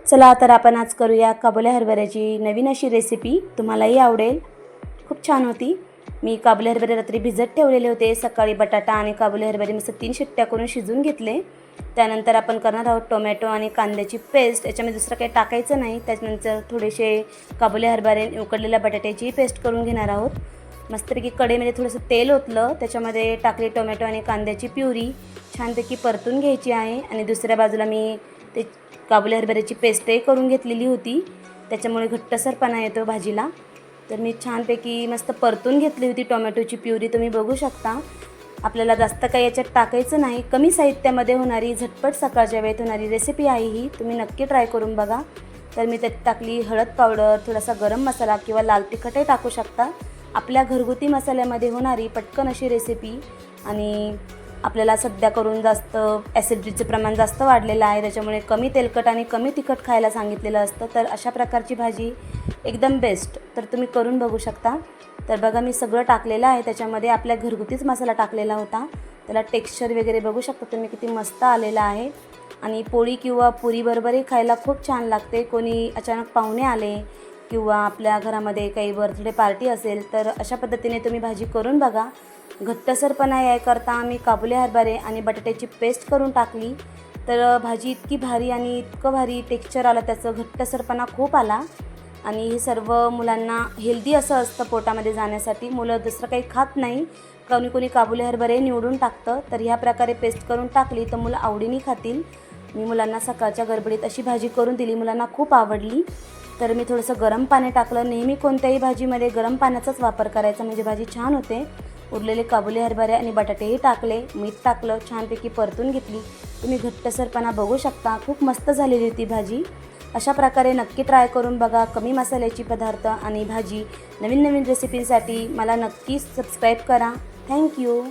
चला तर आपण आज करूया काबुली हरभऱ्याची नवीन अशी रेसिपी, तुम्हालाही आवडेल। खूप छान होती। मी काबुली हरभरे रात्री भिजत ठेवलेले होते। सकाळी बटाटा आणि काबुली हरभरे मस्त 3 शिट्ट्या करून शिजवून घेतले। त्यानंतर आपण करणार आहोत टोमॅटो आणि कांद्याची पेस्ट। याच्यामध्ये दुसरं काही टाकायचं नाही। त्यानंतर थोडेसे काबुली हरभरे उकडलेल्या बटाट्याची पेस्ट करून घेणार आहोत। मस्तपैकी कढईमध्ये थोडंसं तेल ओतलं, त्याच्यामध्ये टाकले टोमॅटो आणि कांद्याची प्युरी, छानपैकी परतून घ्यायची आहे। आणि दुसऱ्या बाजूला मी ते काबुली हरभऱ्याची पेस्टही करून घेतलेली होती, त्याच्यामुळे घट्टसरपणा येतो भाजीला। तर मी छानपैकी मस्त परतून घेतली होती टोमॅटोची प्युरी, तुम्ही बघू शकता। आपल्याला जास्त काही याच्यात टाकायचं नाही, कमी साहित्यामध्ये होणारी झटपट सकाळच्या वेळेत होणारी रेसिपी आहे ही, तुम्ही नक्की ट्राय करून बघा। तर मी त्यात टाकली हळद पावडर, थोडासा गरम मसाला किंवा लाल तिखटही टाकू शकता। आपल्या घरगुती मसाल्यामध्ये होणारी पटकन अशी रेसिपी। आणि आपल्याला सध्या करून जास्त ॲसिडिटीचं प्रमाण जास्त वाढलेलं आहे, त्याच्यामुळे कमी तेलकट आणि कमी तिखट खायला सांगितलेलं असतं। तर अशा प्रकारची भाजी एकदम बेस्ट, तर तुम्ही करून बघू शकता। तर बघा मी सगळं टाकलेलं आहे, त्याच्यामध्ये आपल्या घरगुतीच मसाला टाकलेला होता। त्याला टेक्स्चर वगैरे बघू शकता तुम्ही किती मस्त आलेलं आहे। आणि पोळी किंवा पुरीबरोबरही खायला खूप छान लागते। कोणी अचानक पाहुणे आले किंवा आपल्या घरामध्ये काही बर्थडे पार्टी असेल तर अशा पद्धतीने तुम्ही भाजी करून बघा। घट्टसरपणा याकरता आम्ही काबुली हरभरे आणि बटाट्याची पेस्ट करून टाकली, तर भाजी इतकी भारी आणि इतकं भारी टेक्स्चर आलं त्याचं, घट्टसरपणा खूप आला। आणि हे सर्व मुलांना हेल्दी असं असतं पोटामध्ये जाण्यासाठी, मुलं दुसरं काही खात नाही। कोणी काबुली हरभरे निवडून टाकतं, तर ह्या प्रकारे पेस्ट करून टाकली तर मुलं आवडीने खातील। मी मुलांना सकाळच्या गडबडीत अशी भाजी करून दिली, मुलांना खूप आवडली। तर मी थोडंसं गरम पाणी टाकलं, नेहमी कोणत्याही भाजीमध्ये गरम पाण्याचाच वापर करायचा म्हणजे भाजी छान होते। उरलेले काबुली हरभरे आणि बटाटेही टाकले, मीठ टाकलं, छानपैकी परतून घेतली। तुम्ही घट्टसरपणा बघू शकता, खूप मस्त झालेली होती भाजी। अशा प्रकारे नक्की ट्राय करून बघा। कमी मसाल्याची पदार्थ आणि भाजी, नवीन नवीन रेसिपीसाठी मला नक्की सबस्क्राईब करा। थँक्यू।